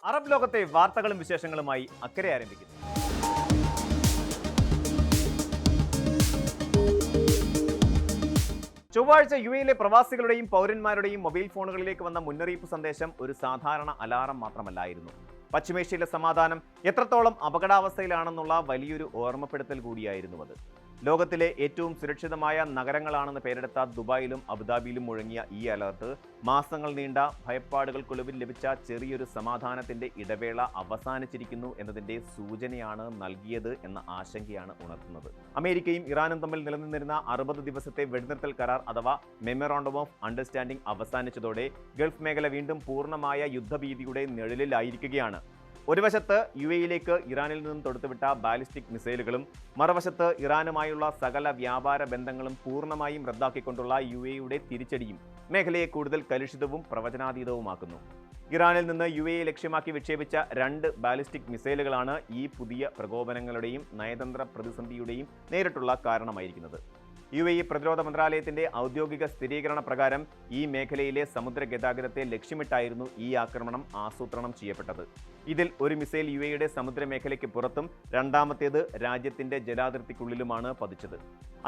Arab ലോകത്തെ വാർത്തകളും വിശേഷങ്ങളുമായി അക്കരെ ആരംഭിക്കുന്നു. ചൊവ്വാഴ്ച യുഎയിലെ പ്രവാസികളുടെയും പൗരന്മാരുടെയും മൊബൈൽ ഫോണുകളിലേക്ക് വന്ന മുന്നറിയിപ്പ് സന്ദേശം ഒരു സാധാരണ അലാറം മാത്രമല്ലായിരുന്നു. പശ്ചിമേഷ്യയിലെ സമാധാനം എത്രത്തോളം അപകടാവസ്ഥയിലാണെന്നുള്ള വലിയൊരു ഓർമ്മപ്പെടുത്തൽ കൂടിയായിരുന്നു അത്. ലോകത്തിലെ ഏറ്റവും സുരക്ഷിതമായ നഗരങ്ങളാണെന്ന് പേരെടുത്ത ദുബായിലും അബുദാബിയിലും മുഴങ്ങിയ ഈ അലർട്ട് മാസങ്ങൾ നീണ്ട ഭയപ്പാടുകൾക്കൊടുവിൽ ലഭിച്ച ചെറിയൊരു സമാധാനത്തിന്റെ ഇടവേള അവസാനിച്ചിരിക്കുന്നു എന്നതിന്റെ സൂചനയാണ് നൽകിയത് എന്ന ആശങ്കയാണ് ഉണർത്തുന്നത്. അമേരിക്കയും ഇറാനും തമ്മിൽ നിലനിന്നിരുന്ന 60 ദിവസത്തെ വെടിനിർത്തൽ കരാർ അഥവാ മെമ്മോറാണ്ടം ഓഫ് അണ്ടർസ്റ്റാൻഡിംഗ് അവസാനിച്ചതോടെ ഗൾഫ് മേഖല വീണ്ടും പൂർണ്ണമായ യുദ്ധഭീതിയുടെ നിഴലിലായിരിക്കുകയാണ്. ഒരു വശത്ത് യുഎയിലേക്ക് ഇറാനിൽ നിന്നും തൊടുത്തുവിട്ട ബാലിസ്റ്റിക് മിസൈലുകളും മറുവശത്ത് ഇറാനുമായുള്ള സകല വ്യാപാര ബന്ധങ്ങളും പൂർണ്ണമായും റദ്ദാക്കിക്കൊണ്ടുള്ള യുഎയുടെ തിരിച്ചടിയും മേഖലയെ കൂടുതൽ കലുഷിതവും പ്രവചനാതീതവുമാക്കുന്നു. ഇറാനിൽ നിന്ന് യുഎയെ ലക്ഷ്യമാക്കി വിക്ഷേപിച്ച 2 ബാലിസ്റ്റിക് മിസൈലുകളാണ് ഈ പുതിയ പ്രകോപനങ്ങളുടെയും നയതന്ത്ര പ്രതിസന്ധിയുടെയും നേരിട്ടുള്ള കാരണമായിരിക്കുന്നത്. യുഎഇ പ്രതിരോധ മന്ത്രാലയത്തിന്റെ ഔദ്യോഗിക സ്ഥിരീകരണ പ്രകാരം ഈ മേഖലയിലെ സമുദ്ര ഗതാഗതത്തെ ലക്ഷ്യമിട്ടായിരുന്നു ഈ ആക്രമണം ആസൂത്രണം ചെയ്യപ്പെട്ടത്. ഇതിൽ ഒരു മിസൈൽ യുഎഇയുടെ സമുദ്രമേഖലയ്ക്ക് പുറത്തും രണ്ടാമത്തേത് രാജ്യത്തിന്റെ ജലാതിർത്തിക്കുള്ളിലുമാണ് പതിച്ചത്.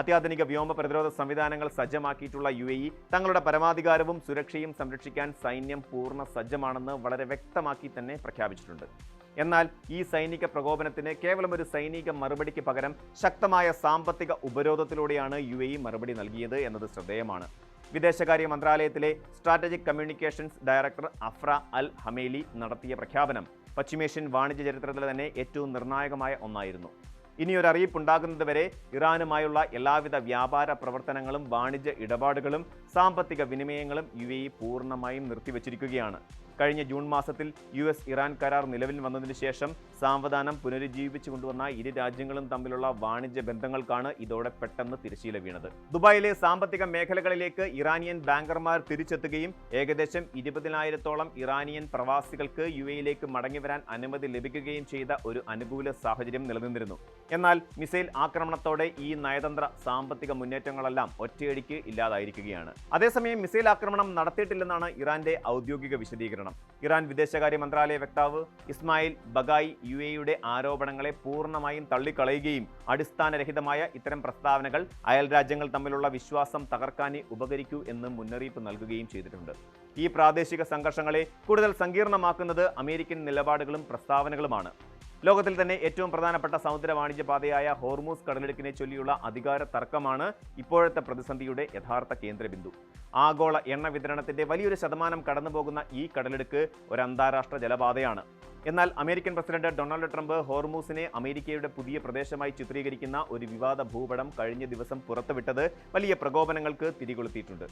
അത്യാധുനിക വ്യോമ പ്രതിരോധ സംവിധാനങ്ങൾ സജ്ജമാക്കിയിട്ടുള്ള യുഎഇ തങ്ങളുടെ പരമാധികാരവും സുരക്ഷയും സംരക്ഷിക്കാൻ സൈന്യം പൂർണ്ണ സജ്ജമാണെന്ന് വളരെ വ്യക്തമാക്കി തന്നെ പ്രഖ്യാപിച്ചിട്ടുണ്ട്. എന്നാൽ ഈ സൈനിക പ്രകോപനത്തിന് കേവലം ഒരു സൈനിക മറുപടിക്ക് പകരം ശക്തമായ സാമ്പത്തിക ഉപരോധത്തിലൂടെയാണ് യുഎഇ മറുപടി നൽകിയത് എന്നത് ശ്രദ്ധേയമാണ്. വിദേശകാര്യ മന്ത്രാലയത്തിലെ സ്ട്രാറ്റജിക് കമ്മ്യൂണിക്കേഷൻസ് ഡയറക്ടർ അഫ്ര അൽ ഹമേലി നടത്തിയ പ്രഖ്യാപനം പശ്ചിമേഷ്യൻ വാണിജ്യ ചരിത്രത്തിലെ തന്നെ ഏറ്റവും നിർണായകമായ ഒന്നായിരുന്നു. ഇനിയൊരു അറിയിപ്പുണ്ടാകുന്നതുവരെ ഇറാനുമായുള്ള എല്ലാവിധ വ്യാപാര പ്രവർത്തനങ്ങളും വാണിജ്യ ഇടപാടുകളും സാമ്പത്തിക വിനിമയങ്ങളും യുഎഇ പൂർണ്ണമായും നിർത്തിവച്ചിരിക്കുകയാണ്. കഴിഞ്ഞ ജൂൺ മാസത്തിൽ US ഇറാൻ കരാർ നിലവിൽ വന്നതിന് ശേഷം സാവധാനം പുനരുജ്ജീവിച്ചു കൊണ്ടുവന്ന ഇരു രാജ്യങ്ങളും തമ്മിലുള്ള വാണിജ്യ ബന്ധങ്ങൾക്കാണ് ഇതോടെ പെട്ടെന്ന് തിരശ്ശീല വീണത്. ദുബായിലെ സാമ്പത്തിക മേഖലകളിലേക്ക് ഇറാനിയൻ ബാങ്കർമാർ തിരിച്ചെത്തുകയും ഏകദേശം 20,000-ഓളം ഇറാനിയൻ പ്രവാസികൾക്ക് യുഎയിലേക്ക് മടങ്ങിവരാൻ അനുമതി ലഭിക്കുകയും ചെയ്ത ഒരു അനുകൂല സാഹചര്യം നിലനിന്നിരുന്നു. എന്നാൽ മിസൈൽ ആക്രമണത്തോടെ ഈ നയതന്ത്ര സാമ്പത്തിക മുന്നേറ്റങ്ങളെല്ലാം ഒറ്റയടിക്ക് ഇല്ലാതായിരിക്കുകയാണ്. അതേസമയം മിസൈൽ ആക്രമണം നടത്തിയിട്ടില്ലെന്നാണ് ഇറാന്റെ ഔദ്യോഗിക വിശദീകരണം. ഇറാൻ വിദേശകാര്യ മന്ത്രാലയ വക്താവ് ഇസ്മായിൽ ബഗായി യുഎഇയുടെ ആരോപണങ്ങളെ പൂർണ്ണമായും തള്ളിക്കളയുകയും അടിസ്ഥാനരഹിതമായ ഇത്തരം പ്രസ്താവനകൾ അയൽ രാജ്യങ്ങൾ തമ്മിലുള്ള വിശ്വാസം തകർക്കാനേ ഉപകരിക്കൂ എന്ന് മുന്നറിയിപ്പ് നൽകുകയും ചെയ്തിട്ടുണ്ട്. ഈ പ്രാദേശിക സംഘർഷങ്ങളെ കൂടുതൽ സങ്കീർണമാക്കുന്നത് അമേരിക്കൻ നിലപാടുകളും പ്രസ്താവനകളുമാണ്. ലോകത്തിൽ തന്നെ ഏറ്റവും പ്രധാനപ്പെട്ട സമുദ്ര വാണിജ്യപാതയായ ഹോർമൂസ് കടലിടുക്കിനെ ചൊല്ലിയുള്ള അധികാര തർക്കമാണ് ഇപ്പോഴത്തെ പ്രതിസന്ധിയുടെ യഥാർത്ഥ കേന്ദ്രബിന്ദു. ആഗോള എണ്ണ വിതരണത്തിന്റെ വലിയൊരു ശതമാനം കടന്നുപോകുന്ന ഈ കടലിടുക്ക് ഒരു അന്താരാഷ്ട്ര ജലപാതയാണ്. എന്നാൽ അമേരിക്കൻ പ്രസിഡന്റ് ഡൊണാൾഡ് ട്രംപ് ഹോർമൂസിനെ അമേരിക്കയുടെ പുതിയ പ്രദേശമായി ചിത്രീകരിക്കുന്ന ഒരു വിവാദ ഭൂപടം കഴിഞ്ഞ ദിവസം പുറത്തുവിട്ടത് വലിയ പ്രകോപനങ്ങൾക്ക് തിരികൊളുത്തിയിട്ടുണ്ട്.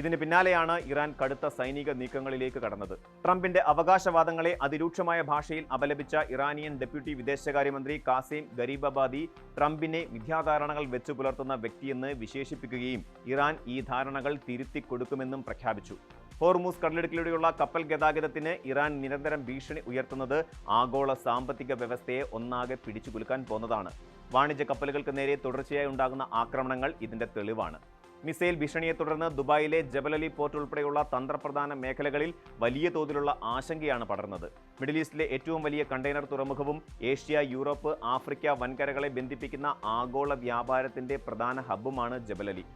ഇതിന് പിന്നാലെയാണ് ഇറാൻ കടുത്ത സൈനിക നീക്കങ്ങളിലേക്ക് കടന്നത്. ട്രംപിന്റെ അവകാശവാദങ്ങളെ അതിരൂക്ഷമായ ഭാഷയിൽ അപലപിച്ച ഇറാനിയൻ ഡെപ്യൂട്ടി വിദേശകാര്യമന്ത്രി കാസിം ഗരീബാബാദി ട്രംപിനെ മിഥ്യാധാരണകൾ വെച്ചു പുലർത്തുന്ന വ്യക്തിയെന്ന് വിശേഷിപ്പിക്കുകയും ഇറാൻ ഈ ധാരണകൾ തിരുത്തി കൊടുക്കുമെന്നും പ്രഖ്യാപിച്ചു. ഹോർമൂസ് കടലിടുക്കിലൂടെയുള്ള കപ്പൽ ഗതാഗതത്തിന് ഇറാൻ നിരന്തരം ഭീഷണി ഉയർത്തുന്നത് ആഗോള സാമ്പത്തിക വ്യവസ്ഥയെ ഒന്നാകെ പിടിച്ചുകുലുക്കാൻ പോകുന്നതാണ്. വാണിജ്യ കപ്പലുകൾക്ക് നേരെ തുടർച്ചയായി ഉണ്ടാകുന്ന ആക്രമണങ്ങൾ ഇതിന്റെ തെളിവാണ്. മിസൈൽ ഭീഷണിയെ തുടർന്ന് ദുബായിലെ ജബൽ അലി പോർട്ട് ഉൾപ്പെടെയുള്ള തന്ത്രപ്രധാന മേഖലകളിൽ വലിയ തോതിലുള്ള ആശങ്കയാണ് പടർന്നത്. മിഡിൽ ഈസ്റ്റിലെ ഏറ്റവും വലിയ കണ്ടെയ്നർ തുറമുഖവും ഏഷ്യ, യൂറോപ്പ്, ആഫ്രിക്ക വൻകരകളെ ബന്ധിപ്പിക്കുന്ന ആഗോള വ്യാപാരത്തിന്റെ പ്രധാന ഹബ്ബുമാണ് ജബൽ അലി.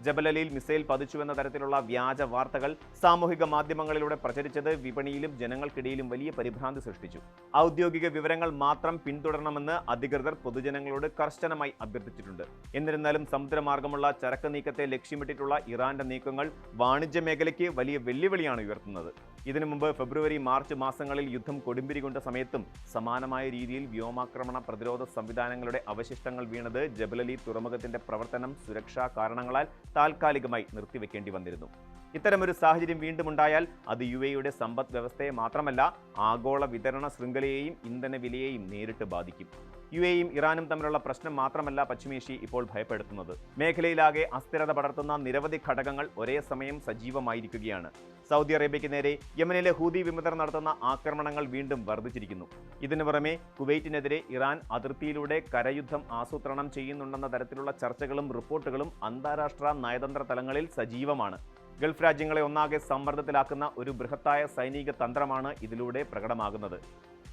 ജബൽ അലിയിൽ മിസൈൽ പതിച്ചുവെന്ന തരത്തിലുള്ള വ്യാജ വാർത്തകൾ സാമൂഹിക മാധ്യമങ്ങളിലൂടെ പ്രചരിച്ചത് വിപണിയിലും ജനങ്ങൾക്കിടയിലും വലിയ പരിഭ്രാന്തി സൃഷ്ടിച്ചു. ഔദ്യോഗിക വിവരങ്ങൾ മാത്രം പിന്തുടരണമെന്ന് അധികൃതർ പൊതുജനങ്ങളോട് കർശനമായി അഭ്യർത്ഥിച്ചിട്ടുണ്ട്. എന്നിരുന്നാലും സമുദ്രമാർഗമുള്ള ചരക്ക് നീക്കത്തെ ലക്ഷ്യമിട്ടിട്ടുള്ള ഇറാന്റെ നീക്കങ്ങൾ വാണിജ്യ മേഖലയ്ക്ക് വലിയ വെല്ലുവിളിയാണ് ഉയർത്തുന്നത്. ഇതിനു മുമ്പ് ഫെബ്രുവരി, മാർച്ച് മാസങ്ങളിൽ യുദ്ധം കൊടുമ്പിരി കൊണ്ട സമയത്തും സമാനമായ രീതിയിൽ വ്യോമാക്രമണ പ്രതിരോധ സംവിധാനങ്ങളുടെ അവശിഷ്ടങ്ങൾ വീണത് ജബൽ അലി തുറമുഖത്തിന്റെ പ്രവർത്തനം സുരക്ഷാ കാരണങ്ങളാൽ താൽക്കാലികമായി നിർത്തിവെക്കേണ്ടി വന്നിരുന്നു. ഇത്തരമൊരു സാഹചര്യം വീണ്ടും ഉണ്ടായാൽ അത് യുഎഇയുടെ സമ്പദ് വ്യവസ്ഥയെ മാത്രമല്ല ആഗോള വിതരണ ശൃംഖലയെയും ഇന്ധന വിലയെയും നേരിട്ട് ബാധിക്കും. യുഎഇയും ഇറാനും തമ്മിലുള്ള പ്രശ്നം മാത്രമല്ല പശ്ചിമേഷ്യ ഇപ്പോൾ ഭയപ്പെടുത്തുന്നത്. മേഖലയിലാകെ അസ്ഥിരത പടർത്തുന്ന നിരവധി ഘടകങ്ങൾ ഒരേ സമയം സജീവമായിരിക്കുകയാണ്. സൗദി അറേബ്യയ്ക്ക് നേരെ യമനിലെ ഹൂതി വിമതർ നടത്തുന്ന ആക്രമണങ്ങൾ വീണ്ടും വർദ്ധിച്ചിരിക്കുന്നു. ഇതിനു പുറമെ കുവൈറ്റിനെതിരെ ഇറാൻ അതിർത്തിയിലൂടെ കരയുദ്ധം ആസൂത്രണം ചെയ്യുന്നുണ്ടെന്ന തരത്തിലുള്ള ചർച്ചകളും റിപ്പോർട്ടുകളും അന്താരാഷ്ട്ര നയതന്ത്ര തലങ്ങളിൽ സജീവമാണ്. ഗൾഫ് രാജ്യങ്ങളെ ഒന്നാകെ സമ്മർദ്ദത്തിലാക്കുന്ന ഒരു ബൃഹത്തായ സൈനിക തന്ത്രമാണ് ഇതിലൂടെ പ്രകടമാകുന്നത്.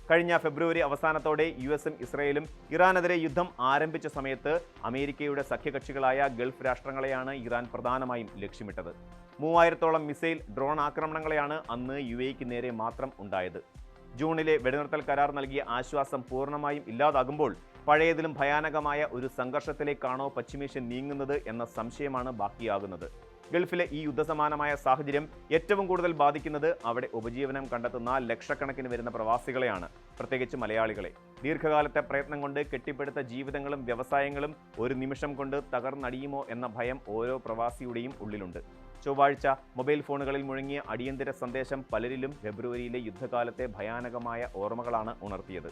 കഴിഞ്ഞ ഫെബ്രുവരി അവസാനത്തോടെ യുഎസും ഇസ്രയേലും ഇറാനെതിരെ യുദ്ധം ആരംഭിച്ച സമയത്ത് അമേരിക്കയുടെ സഖ്യകക്ഷികളായ ഗൾഫ് രാഷ്ട്രങ്ങളെയാണ് ഇറാൻ പ്രധാനമായും ലക്ഷ്യമിട്ടത്. 3000-ഓളം മിസൈൽ, ഡ്രോൺ ആക്രമണങ്ങളെയാണ് അന്ന് യുഎഇക്ക് നേരെ മാത്രം ഉണ്ടായത്. ജൂണിലെ വെടിനിർത്തൽ കരാർ നൽകിയ ആശ്വാസം പൂർണ്ണമായും ഇല്ലാതാകുമ്പോൾ പഴയതിലും ഭയാനകമായ ഒരു സംഘർഷത്തിലേക്കാണോ പശ്ചിമേഷ്യൻ നീങ്ങുന്നത് എന്ന സംശയമാണ് ബാക്കിയാകുന്നത്. ഗൾഫിലെ ഈ യുദ്ധസമാനമായ സാഹചര്യം ഏറ്റവും കൂടുതൽ ബാധിക്കുന്നത് അവിടെ ഉപജീവനം കണ്ടെത്തുന്ന ലക്ഷക്കണക്കിന് വരുന്ന പ്രവാസികളെയാണ്, പ്രത്യേകിച്ച് മലയാളികളെ. ദീർഘകാലത്തെ പ്രയത്നം കൊണ്ട് കെട്ടിപ്പടുത്ത ജീവിതങ്ങളും വ്യവസായങ്ങളും ഒരു നിമിഷം കൊണ്ട് തകർന്നടിയുമോ എന്ന ഭയം ഓരോ പ്രവാസിയുടെയും ഉള്ളിലുണ്ട്. ചൊവ്വാഴ്ച മൊബൈൽ ഫോണുകളിൽ മുഴങ്ങിയ അടിയന്തര സന്ദേശം പലരിലും ഫെബ്രുവരിയിലെ യുദ്ധകാലത്തെ ഭയാനകമായ ഓർമ്മകളാണ് ഉണർത്തിയത്.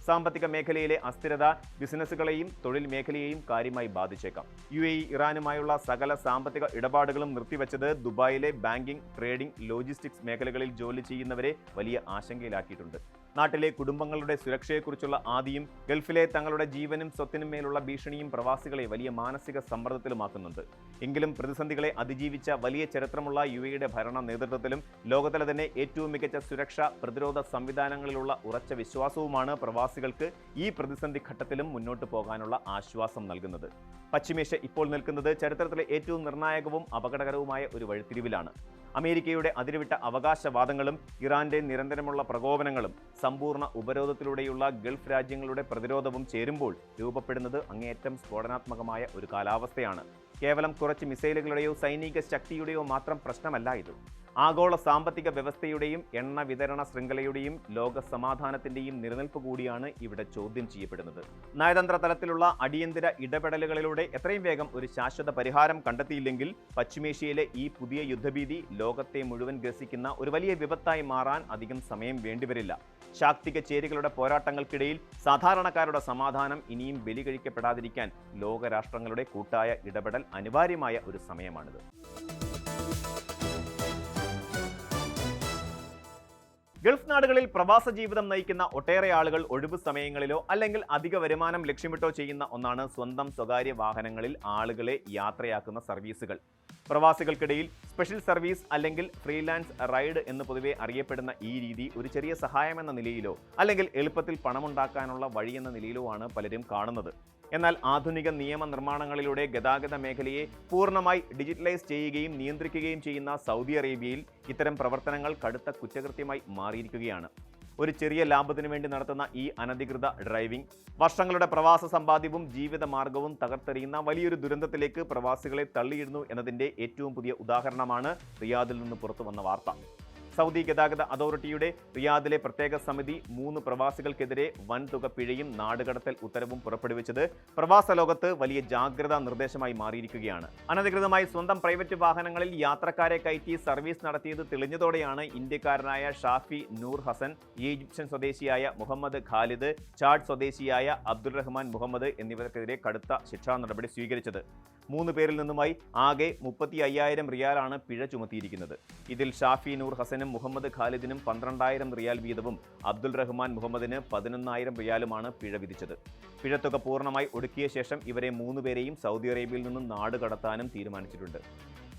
സാമ്പത്തിക മേഖലയിലെ അസ്ഥിരത ബിസിനസ്സുകളെയും തൊഴിൽ മേഖലയെയും കാര്യമായി ബാധിച്ചേക്കാം. യുഎഇ ഇറാനുമായുള്ള സകല സാമ്പത്തിക ഇടപാടുകളും നിർത്തിവെച്ചത് ദുബായിലെ ബാങ്കിംഗ്, ട്രേഡിംഗ്, ലോജിസ്റ്റിക്സ് മേഖലകളിൽ ജോലി ചെയ്യുന്നവരെ വലിയ ആശങ്കയിലാക്കിയിട്ടുണ്ട്. നാട്ടിലെ കുടുംബങ്ങളുടെ സുരക്ഷയെക്കുറിച്ചുള്ള ആദിയും ഗൾഫിലെ തങ്ങളുടെ ജീവനും സ്വത്തിനും മേലുള്ള ഭീഷണിയും പ്രവാസികളെ വലിയ മാനസിക സമ്മർദ്ദത്തിലുമാക്കുന്നുണ്ട്. എങ്കിലും പ്രതിസന്ധികളെ അതിജീവിച്ച വലിയ ചരിത്രമുള്ള യുഎഇയുടെ ഭരണ നേതൃത്വത്തിലും ലോകത്തിലെ തന്നെ ഏറ്റവും മികച്ച സുരക്ഷാ പ്രതിരോധ സംവിധാനങ്ങളിലുള്ള ഉറച്ച വിശ്വാസവുമാണ് പ്രവാസികൾക്ക് ഈ പ്രതിസന്ധി ഘട്ടത്തിലും മുന്നോട്ട് പോകാനുള്ള ആശ്വാസം നൽകുന്നത്. പശ്ചിമേഷ്യ ഇപ്പോൾ നിൽക്കുന്നത് ചരിത്രത്തിലെ ഏറ്റവും നിർണായകവും അപകടകരവുമായ ഒരു വഴിത്തിരിവിലാണ്. അമേരിക്കയുടെ അതിരുവിട്ട അവകാശവാദങ്ങളും ഇറാന്റെ നിരന്തരമുള്ള പ്രകോപനങ്ങളും സമ്പൂർണ്ണ ഉപരോധത്തിലൂടെയുള്ള ഗൾഫ് രാജ്യങ്ങളുടെ പ്രതിരോധവും ചേരുമ്പോൾ രൂപപ്പെടുന്നത് അങ്ങേയറ്റം സ്ഫോടനാത്മകമായ ഒരു കാലാവസ്ഥയാണ്. കേവലം കുറച്ച് മിസൈലുകളുടെയോ സൈനിക ശക്തിയുടെയോ മാത്രം പ്രശ്നമല്ല ഇത്. ആഗോള സാമ്പത്തിക വ്യവസ്ഥയുടെയും എണ്ണ വിതരണ ശൃംഖലയുടെയും ലോക സമാധാനത്തിന്റെയും നിലനിൽപ്പ് കൂടിയാണ് ഇവിടെ ചോദ്യം ചെയ്യപ്പെടുന്നത്. നയതന്ത്ര തലത്തിലുള്ള അടിയന്തര ഇടപെടലുകളിലൂടെ എത്രയും വേഗം ഒരു ശാശ്വത പരിഹാരം കണ്ടെത്തിയില്ലെങ്കിൽ പശ്ചിമേഷ്യയിലെ ഈ പുതിയ യുദ്ധഭീതി ലോകത്തെ മുഴുവൻ ഗ്രസിക്കുന്ന ഒരു വലിയ വിപത്തായി മാറാൻ അധികം സമയം വേണ്ടിവരില്ല. ശാക്തിക ചേരികളുടെ പോരാട്ടങ്ങൾക്കിടയിൽ സാധാരണക്കാരുടെ സമാധാനം ഇനിയും ബലികഴിക്കപ്പെടാതിരിക്കാൻ ലോകരാഷ്ട്രങ്ങളുടെ കൂട്ടായ ഇടപെടൽ അനിവാര്യമായ ഒരു സമയമാണിത്. ഗൾഫ് നാടുകളിൽ പ്രവാസ ജീവിതം നയിക്കുന്ന ഒട്ടേറെ ആളുകൾ ഒഴിവു സമയങ്ങളിലോ അല്ലെങ്കിൽ അധിക വരുമാനം ലക്ഷ്യമിട്ടോ ചെയ്യുന്ന ഒന്നാണ് സ്വന്തം സ്വകാര്യ വാഹനങ്ങളിൽ ആളുകളെ യാത്രയാക്കുന്ന സർവീസുകൾ. പ്രവാസികൾക്കിടയിൽ സ്പെഷ്യൽ സർവീസ് അല്ലെങ്കിൽ ഫ്രീലാൻസ് റൈഡ് എന്ന് പൊതുവെ അറിയപ്പെടുന്ന ഈ രീതി ഒരു ചെറിയ സഹായമെന്ന നിലയിലോ അല്ലെങ്കിൽ എളുപ്പത്തിൽ പണമുണ്ടാക്കാനുള്ള വഴിയെന്ന നിലയിലോ ആണ് പലരും കാണുന്നത്. എന്നാൽ ആധുനിക നിയമനിർമ്മാണങ്ങളിലൂടെ ഗതാഗത മേഖലയെ പൂർണ്ണമായി ഡിജിറ്റലൈസ് ചെയ്യുകയും നിയന്ത്രിക്കുകയും ചെയ്യുന്ന സൗദി അറേബ്യയിൽ ഇത്തരം പ്രവർത്തനങ്ങൾ കടുത്ത കുറ്റകൃത്യമായി മാറിയിരിക്കുകയാണ്. ഒരു ചെറിയ ലാഭത്തിനു വേണ്ടി നടത്തുന്ന ഈ അനധികൃത ഡ്രൈവിംഗ് വർഷങ്ങളുടെ പ്രവാസ സമ്പാദ്യവും ജീവിതമാർഗവും തകർത്തെറിയുന്ന വലിയൊരു ദുരന്തത്തിലേക്ക് പ്രവാസികളെ തള്ളിയിടുന്നു എന്നതിൻ്റെ ഏറ്റവും പുതിയ ഉദാഹരണമാണ് റിയാദിൽ നിന്ന് പുറത്തു വന്ന വാർത്ത. സൗദി ഗതാഗത അതോറിറ്റിയുടെ റിയാദിലെ പ്രത്യേക സമിതി 3 പ്രവാസികൾക്കെതിരെ വൻതുക പിഴയും നാടുകടത്തൽ ഉത്തരവും പുറപ്പെടുവിച്ചത് പ്രവാസ ലോകത്ത് വലിയ ജാഗ്രതാ നിർദ്ദേശമായി മാറിയിരിക്കുകയാണ്. അനധികൃതമായി സ്വന്തം പ്രൈവറ്റ് വാഹനങ്ങളിൽ യാത്രക്കാരെ കയറ്റി സർവീസ് നടത്തിയത് തെളിഞ്ഞതോടെയാണ് ഇന്ത്യക്കാരനായ ഷാഫി നൂർ ഹസൻ, ഈജിപ്ഷ്യൻ സ്വദേശിയായ മുഹമ്മദ് ഖാലിദ്, ചാഡ് സ്വദേശിയായ അബ്ദുൾ റഹ്മാൻ മുഹമ്മദ് എന്നിവർക്കെതിരെ കടുത്ത ശിക്ഷാ നടപടി സ്വീകരിച്ചത്. 3 പേരിൽ നിന്നുമായി ആകെ 35,000 റിയാലാണ് പിഴ ചുമത്തിയിരിക്കുന്നത്. ഇതിൽ ഷാഫി നൂർ ഹസനും മുഹമ്മദ് ഖാലിദിനും 12,000 റിയാൽ വീതവും അബ്ദുൾ റഹ്മാൻ മുഹമ്മദിന് 11,000 റിയാലുമാണ് പിഴ വിധിച്ചത്. പിഴത്തുക പൂർണ്ണമായി ഒടുക്കിയ ശേഷം ഇവരെ 3 പേരെയും സൗദി അറേബ്യയിൽ നിന്നും നാട് കടത്താനും തീരുമാനിച്ചിട്ടുണ്ട്.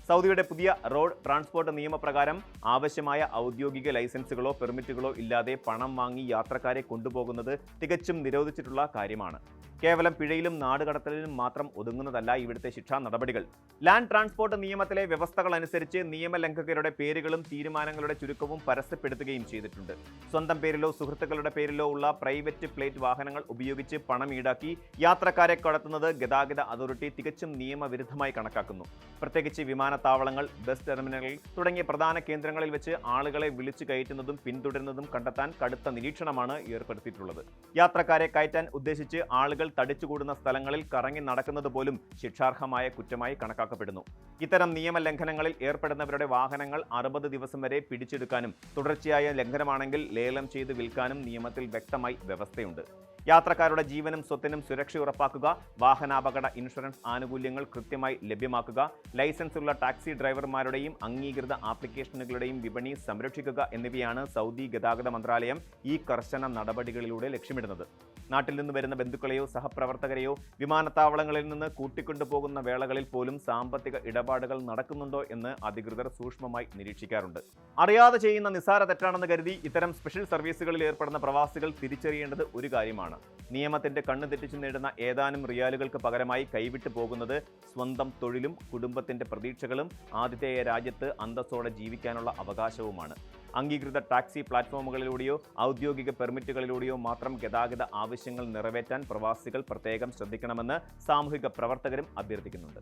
സൗദിയുടെ പുതിയ റോഡ് ട്രാൻസ്പോർട്ട് നിയമപ്രകാരം ആവശ്യമായ ഔദ്യോഗിക ലൈസൻസുകളോ പെർമിറ്റുകളോ ഇല്ലാതെ പണം വാങ്ങി യാത്രക്കാരെ കൊണ്ടുപോകുന്നത് തികച്ചും നിരോധിച്ചിട്ടുള്ള കാര്യമാണ്. കേവലം പിഴയിലും നാടുകടത്തലിലും മാത്രം ഒതുങ്ങുന്നതല്ല ഇവിടുത്തെ ശിക്ഷാ നടപടികൾ. ലാൻഡ് ട്രാൻസ്പോർട്ട് നിയമത്തിലെ വ്യവസ്ഥകൾ അനുസരിച്ച് നിയമലംഘകരുടെ പേരുകളും തീരുമാനങ്ങളുടെ ചുരുക്കവും പരസ്യപ്പെടുത്തുകയും ചെയ്തിട്ടുണ്ട്. സ്വന്തം പേരിലോ സുഹൃത്തുക്കളുടെ പേരിലോ ഉള്ള പ്രൈവറ്റ് പ്ലേറ്റ് വാഹനങ്ങൾ ഉപയോഗിച്ച് പണം ഈടാക്കി യാത്രക്കാരെ കടത്തുന്നത് ഗതാഗത അതോറിറ്റി തികച്ചും നിയമവിരുദ്ധമായി കണക്കാക്കുന്നു. പ്രത്യേകിച്ച് വിമാനത്താവളങ്ങൾ, ബസ് ടെർമിനലുകൾ തുടങ്ങിയ പ്രധാന കേന്ദ്രങ്ങളിൽ വെച്ച് ആളുകളെ വിളിച്ചു കയറ്റുന്നതും പിന്തുടരുന്നതും കണ്ടെത്താൻ കടുത്ത നിരീക്ഷണമാണ് ഏർപ്പെടുത്തിയിട്ടുള്ളത്. യാത്രക്കാരെ കയറ്റാൻ ഉദ്ദേശിച്ച് ആളുകൾ തടിച്ചുകൂടുന്ന സ്ഥലങ്ങളിൽ കറങ്ങി നടക്കുന്നത് പോലും ശിക്ഷാർഹമായ കുറ്റമായി കണക്കാക്കപ്പെടുന്നു. ഇത്തരം നിയമലംഘനങ്ങളിൽ ഏർപ്പെടുന്നവരുടെ വാഹനങ്ങൾ 60 ദിവസം വരെ പിടിച്ചെടുക്കാനും തുടർച്ചയായ ലംഘനമാണെങ്കിൽ ലേലം ചെയ്ത് വിൽക്കാനും നിയമത്തിൽ വ്യക്തമായി വ്യവസ്ഥയുണ്ട്. യാത്രക്കാരുടെ ജീവനും സ്വത്തിനും സുരക്ഷ ഉറപ്പാക്കുക, വാഹനാപകട ഇൻഷുറൻസ് ആനുകൂല്യങ്ങൾ കൃത്യമായി ലഭ്യമാക്കുക, ലൈസൻസ് ഉള്ള ടാക്സി ഡ്രൈവർമാരുടെയും അംഗീകൃത ആപ്ലിക്കേഷനുകളുടെയും വിപണി സംരക്ഷിക്കുക എന്നിവയാണ് സൗദി ഗതാഗത മന്ത്രാലയം ഈ കർശന നടപടികളിലൂടെ ലക്ഷ്യമിടുന്നത്. നാട്ടിൽ നിന്ന് വരുന്ന ബന്ധുക്കളെയോ സഹപ്രവർത്തകരെയോ വിമാനത്താവളങ്ങളിൽ നിന്ന് കൂട്ടിക്കൊണ്ടുപോകുന്ന വേളകളിൽ പോലും സാമ്പത്തിക ഇടപാടുകൾ നടക്കുന്നുണ്ടോ എന്ന് അധികൃതർ സൂക്ഷ്മമായി നിരീക്ഷിക്കാറുണ്ട്. അറിയാതെ ചെയ്യുന്ന നിസ്സാര തെറ്റാണെന്ന് കരുതി ഇത്തരം സ്പെഷ്യൽ സർവീസുകളിൽ ഏർപ്പെടുന്ന പ്രവാസികൾ തിരിച്ചറിയേണ്ടത് ഒരു കാര്യമാണ്. നിയമത്തിന്റെ കണ്ണു തെറ്റിച്ചു നേടുന്ന ഏതാനും റിയാലുകൾക്ക് പകരമായി കൈവിട്ടു പോകുന്നത് സ്വന്തം തൊഴിലും കുടുംബത്തിന്റെ പ്രതീക്ഷകളും ആതിഥേയ രാജ്യത്ത് അന്തസ്സോടെ ജീവിക്കാനുള്ള അവകാശവുമാണ്. അംഗീകൃത ടാക്സി പ്ലാറ്റ്ഫോമുകളിലൂടെയോ ഔദ്യോഗിക പെർമിറ്റുകളിലൂടെയോ മാത്രം ഗതാഗത ആവശ്യങ്ങൾ നിറവേറ്റാൻ പ്രവാസികൾ പ്രത്യേകം ശ്രദ്ധിക്കണമെന്ന് സാമൂഹിക പ്രവർത്തകരും അഭ്യർത്ഥിക്കുന്നുണ്ട്.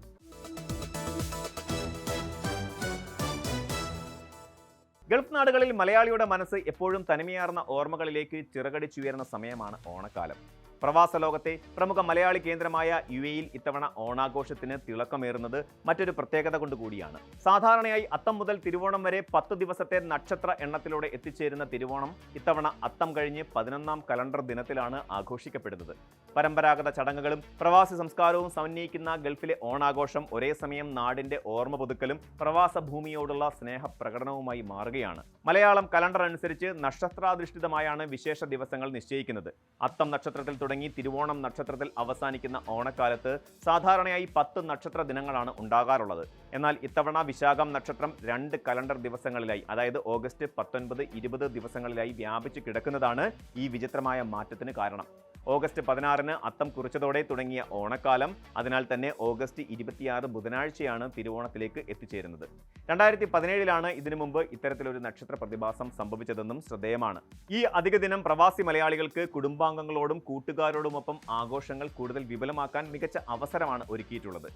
ഗൾഫ് നാടുകളിൽ മലയാളിയുടെ മനസ്സ് എപ്പോഴും തനിമയാർന്ന ഓർമ്മകളിലേക്ക് ചിറകടിച്ചുയർന്ന സമയമാണ് ഓണക്കാലം. പ്രവാസ ലോകത്തെ പ്രമുഖ മലയാളി കേന്ദ്രമായ UAE-യിൽ ഇത്തവണ ഓണാഘോഷത്തിന് തിളക്കമേറുന്നത് മറ്റൊരു പ്രത്യേകത കൊണ്ടുകൂടിയാണ്. സാധാരണയായി അത്തം മുതൽ തിരുവോണം വരെ 10 ദിവസത്തെ നക്ഷത്ര എണ്ണത്തിലൂടെ എത്തിച്ചേരുന്ന തിരുവോണം ഇത്തവണ അത്തം കഴിഞ്ഞ് 11ാം കലണ്ടർ ദിനത്തിലാണ് ആഘോഷിക്കപ്പെടുന്നത്. പരമ്പരാഗത ചടങ്ങുകളും പ്രവാസി സംസ്കാരവും സമന്വയിക്കുന്ന ഗൾഫിലെ ഓണാഘോഷം ഒരേ സമയം നാടിന്റെ ഓർമ്മ പുതുക്കലും പ്രവാസ ഭൂമിയോടുള്ള സ്നേഹപ്രകടനവുമായി മാറുകയാണ്. മലയാളം കലണ്ടർ അനുസരിച്ച് നക്ഷത്രാധിഷ്ഠിതമായാണ് വിശേഷ ദിവസങ്ങൾ നിശ്ചയിക്കുന്നത്. അത്തം നക്ഷത്രത്തിൽ തുടങ്ങി തിരുവോണം നക്ഷത്രത്തിൽ അവസാനിക്കുന്ന ഓണക്കാലത്ത് സാധാരണയായി 10 നക്ഷത്ര ദിനങ്ങളാണ് ഉണ്ടാകാറുള്ളത്. എന്നാൽ ഇത്തവണ വിശാഖം നക്ഷത്രം 2 കലണ്ടർ ദിവസങ്ങളിലായി, അതായത് ഓഗസ്റ്റ് 19, 20 ദിവസങ്ങളിലായി വ്യാപിച്ചു കിടക്കുന്നതാണ് ഈ വിചിത്രമായ മാറ്റത്തിന് കാരണം. ഓഗസ്റ്റ് 16-ന് അത്തം കുറിച്ചതോടെ തുടങ്ങിയ ഓണക്കാലം അതിനാൽ തന്നെ ഓഗസ്റ്റ് 26 ബുധനാഴ്ചയാണ് തിരുവോണത്തിലേക്ക് എത്തിച്ചേരുന്നത്. 2017-ലാണ് ഇതിനു മുമ്പ് ഇത്തരത്തിലൊരു നക്ഷത്ര പ്രതിഭാസം സംഭവിച്ചതെന്നും ശ്രദ്ധേയമാണ്. ഈ അധിക ദിനം പ്രവാസി മലയാളികൾക്ക് കുടുംബാംഗങ്ങളോടും കൂട്ടുകാരോടുമൊപ്പം ആഘോഷങ്ങൾ കൂടുതൽ വിപുലമാക്കാൻ മികച്ച അവസരമാണ് ഒരുക്കിയിട്ടുള്ളത്.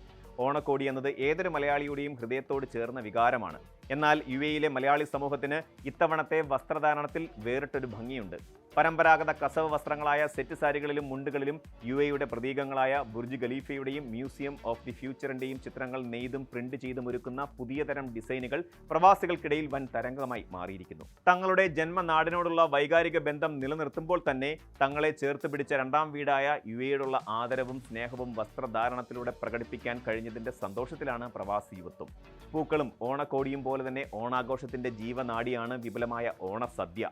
ഓണക്കോടി എന്നത് ഏതൊരു മലയാളിയുടെയും ഹൃദയത്തോട് ചേർന്ന വികാരമാണ്. എന്നാൽ UAE-യിലെ മലയാളി സമൂഹത്തിന് ഇത്തവണത്തെ വസ്ത്രധാരണത്തിൽ വേറിട്ടൊരു ഭംഗിയുണ്ട്. പരമ്പരാഗത കസവ് വസ്ത്രങ്ങളായ സെറ്റ് സാരികളിലും മുണ്ടുകളിലും UAE-യുടെ പ്രതീകങ്ങളായ ബുർജ് ഖലീഫയുടെയും മ്യൂസിയം ഓഫ് ദി ഫ്യൂച്ചറിന്റെയും ചിത്രങ്ങൾ നെയ്തും പ്രിന്റ് ചെയ്തും ഒരുക്കുന്ന പുതിയ തരം ഡിസൈനുകൾ പ്രവാസികൾക്കിടയിൽ വൻ തരംഗമായി മാറിയിരിക്കുന്നു. തങ്ങളുടെ ജന്മനാടിനോടുള്ള വൈകാരിക ബന്ധം നിലനിർത്തുമ്പോൾ തന്നെ തങ്ങളെ ചേർത്ത് പിടിച്ച രണ്ടാം വീടായ UAE-യോടുള്ള ആദരവും സ്നേഹവും വസ്ത്രധാരണത്തിലൂടെ പ്രകടിപ്പിക്കാൻ കഴിഞ്ഞതിന്റെ സന്തോഷത്തിലാണ് പ്രവാസി യുവത്വം. പൂക്കളും ഓണക്കോടിയും പോലെ തന്നെ ഓണാഘോഷത്തിന്റെ ജീവനാഡിയാണ് വിപുലമായ ഓണസദ്യ.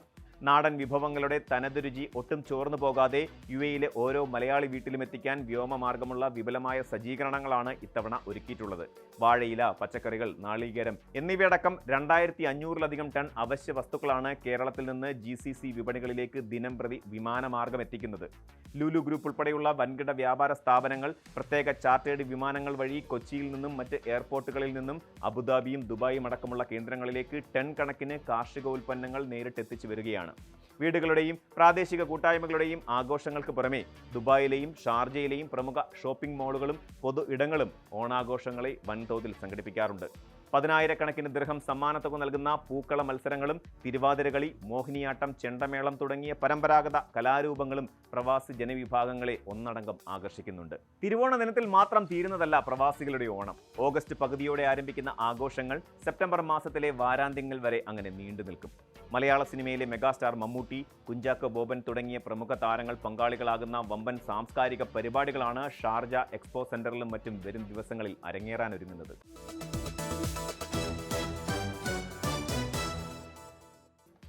നാടൻ വിഭവങ്ങളുടെ തനത് രുചി ഒട്ടും ചോർന്നു പോകാതെ UAE-യിലെ ഓരോ മലയാളി വീട്ടിലും എത്തിക്കാൻ വ്യോമമാർഗമുള്ള വിപുലമായ സജ്ജീകരണങ്ങളാണ് ഇത്തവണ ഒരുക്കിയിട്ടുള്ളത്. വാഴയില, പച്ചക്കറികൾ, നാളികേരം എന്നിവയടക്കം 2500-ലധികം ടൺ അവശ്യ വസ്തുക്കളാണ് കേരളത്തിൽ നിന്ന് GCC വിപണികളിലേക്ക് ദിനം പ്രതി വിമാനമാർഗം എത്തിക്കുന്നത്. ലുലു ഗ്രൂപ്പ് ഉൾപ്പെടെയുള്ള വൻകിട വ്യാപാര സ്ഥാപനങ്ങൾ പ്രത്യേക ചാർട്ടേഡ് വിമാനങ്ങൾ വഴി കൊച്ചിയിൽ നിന്നും മറ്റ് എയർപോർട്ടുകളിൽ നിന്നും അബുദാബിയും ദുബായും അടക്കമുള്ള കേന്ദ്രങ്ങളിലേക്ക് ടൺ കണക്കിന് കാർഷിക ഉൽപ്പന്നങ്ങൾ നേരിട്ടെത്തിച്ചു വരികയാണ്. വീടുകളുടെയും പ്രാദേശിക കൂട്ടായ്മകളുടെയും ആഘോഷങ്ങൾക്ക് പുറമെ ദുബായിലെയും ഷാർജയിലെയും പ്രമുഖ ഷോപ്പിംഗ് മാളുകളും പൊതു ഇടങ്ങളും ഓണാഘോഷങ്ങളെ വൻതോതിൽ സംഘടിപ്പിക്കാറുണ്ട്. 10,000-കണക്കിന് ദിർഹം സമ്മാനത്തുക നൽകുന്ന പൂക്കള മത്സരങ്ങളും തിരുവാതിരകളി, മോഹിനിയാട്ടം, ചെണ്ടമേളം തുടങ്ങിയ പരമ്പരാഗത കലാരൂപങ്ങളും പ്രവാസി ജനവിഭാഗങ്ങളെ ഒന്നടങ്കം ആകർഷിക്കുന്നുണ്ട്. തിരുവോണ ദിനത്തിൽ മാത്രം തീരുന്നതല്ല പ്രവാസികളുടെ ഓണം. ഓഗസ്റ്റ് പകുതിയോടെ ആരംഭിക്കുന്ന ആഘോഷങ്ങൾ സെപ്റ്റംബർ മാസത്തിലെ വാരാന്ത്യങ്ങൾ വരെ അങ്ങനെ നീണ്ടു നിൽക്കും. മലയാള സിനിമയിലെ മെഗാസ്റ്റാർ മമ്മൂട്ടി, കുഞ്ചാക്കോ ബോബൻ തുടങ്ങിയ പ്രമുഖ താരങ്ങൾ പങ്കാളികളാകുന്ന വമ്പൻ സാംസ്കാരിക പരിപാടികളാണ് ഷാർജ എക്സ്പോ സെന്ററിലും മറ്റും വരും ദിവസങ്ങളിൽ അരങ്ങേറാനൊരുങ്ങുന്നത്.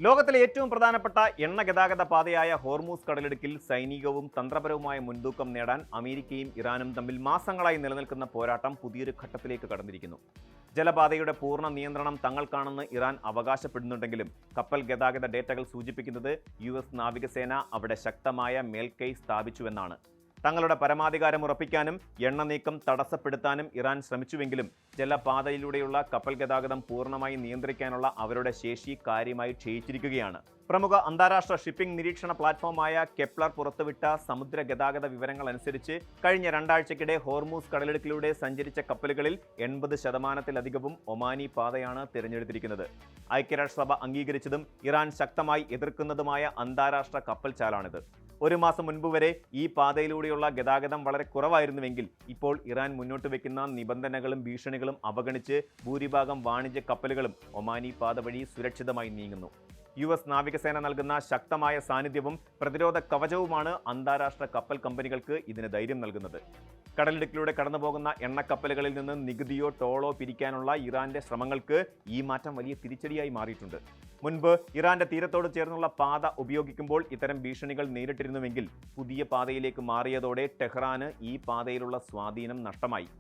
ലോകത്തിലെ ഏറ്റവും പ്രധാനപ്പെട്ട എണ്ണ ഗതാഗത പാതയായ ഹോർമൂസ് കടലിടുക്കിൽ സൈനികവും തന്ത്രപരവുമായ മുൻതൂക്കം നേടാൻ അമേരിക്കയും ഇറാനും തമ്മിൽ മാസങ്ങളായി നിലനിൽക്കുന്ന പോരാട്ടം പുതിയൊരു ഘട്ടത്തിലേക്ക് കടന്നിരിക്കുന്നു. ജലപാതയുടെ പൂർണ്ണ നിയന്ത്രണം തങ്ങൾക്കാണെന്ന് ഇറാൻ അവകാശപ്പെടുന്നുണ്ടെങ്കിലും കപ്പൽ ഗതാഗത ഡേറ്റകൾ സൂചിപ്പിക്കുന്നത് US നാവികസേന അവിടെ ശക്തമായ മേൽക്കൈ സ്ഥാപിച്ചുവെന്നാണ്. തങ്ങളുടെ പരമാധികാരം ഉറപ്പിക്കാനും എണ്ണ നീക്കം തടസ്സപ്പെടുത്താനും ഇറാൻ ശ്രമിച്ചുവെങ്കിലും ജലപാതയിലൂടെയുള്ള കപ്പൽ ഗതാഗതം പൂർണ്ണമായി നിയന്ത്രിക്കാനുള്ള അവരുടെ ശേഷി കാര്യമായി ക്ഷയിച്ചിരിക്കുകയാണ്. പ്രമുഖ അന്താരാഷ്ട്ര ഷിപ്പിംഗ് നിരീക്ഷണ പ്ലാറ്റ്ഫോമായ കെപ്ലർ പുറത്തുവിട്ട സമുദ്ര ഗതാഗത വിവരങ്ങൾ അനുസരിച്ച് കഴിഞ്ഞ 2 ആഴ്ചക്കിടെ ഹോർമൂസ് കടലിടുക്കിലൂടെ സഞ്ചരിച്ച കപ്പലുകളിൽ 80%-ലധികവും ഒമാനി പാതയാണ് തിരഞ്ഞെടുത്തിരിക്കുന്നത്. ഐക്യരാഷ്ട്രസഭ അംഗീകരിച്ചതും ഇറാൻ ശക്തമായി എതിർക്കുന്നതുമായ അന്താരാഷ്ട്ര കപ്പൽ ചാലാണിത്. 1 മാസം മുൻപ് വരെ ഈ പാതയിലൂടെയുള്ള ഗതാഗതം വളരെ കുറവായിരുന്നുവെങ്കിൽ ഇപ്പോൾ ഇറാൻ മുന്നോട്ട് വയ്ക്കുന്ന നിബന്ധനകളും ഭീഷണികളും അവഗണിച്ച് ഭൂരിഭാഗം വാണിജ്യ കപ്പലുകളും ഒമാനി പാത വഴി സുരക്ഷിതമായി നീങ്ങുന്നു. US നാവികസേന നൽകുന്ന ശക്തമായ സാന്നിധ്യവും പ്രതിരോധ കവചവുമാണ് അന്താരാഷ്ട്ര കപ്പൽ കമ്പനികൾക്ക് ഇതിന് ധൈര്യം നൽകുന്നത്. കടലിടുക്കിലൂടെ കടന്നുപോകുന്ന എണ്ണക്കപ്പലുകളിൽ നിന്ന് നികുതിയോ ടോളോ പിരിക്കാനുള്ള ഇറാന്റെ ശ്രമങ്ങൾക്ക് ഈ മാറ്റം വലിയ തിരിച്ചടിയായി മാറിയിട്ടുണ്ട്. മുൻപ് ഇറാന്റെ തീരത്തോട് ചേർന്നുള്ള പാത ഉപയോഗിക്കുമ്പോൾ ഇത്തരം ഭീഷണികൾ നേരിട്ടിരുന്നുവെങ്കിൽ പുതിയ പാതയിലേക്ക് മാറിയതോടെ ടെഹ്റാന് ഈ പാതയിലുള്ള സ്വാധീനം നഷ്ടമായി.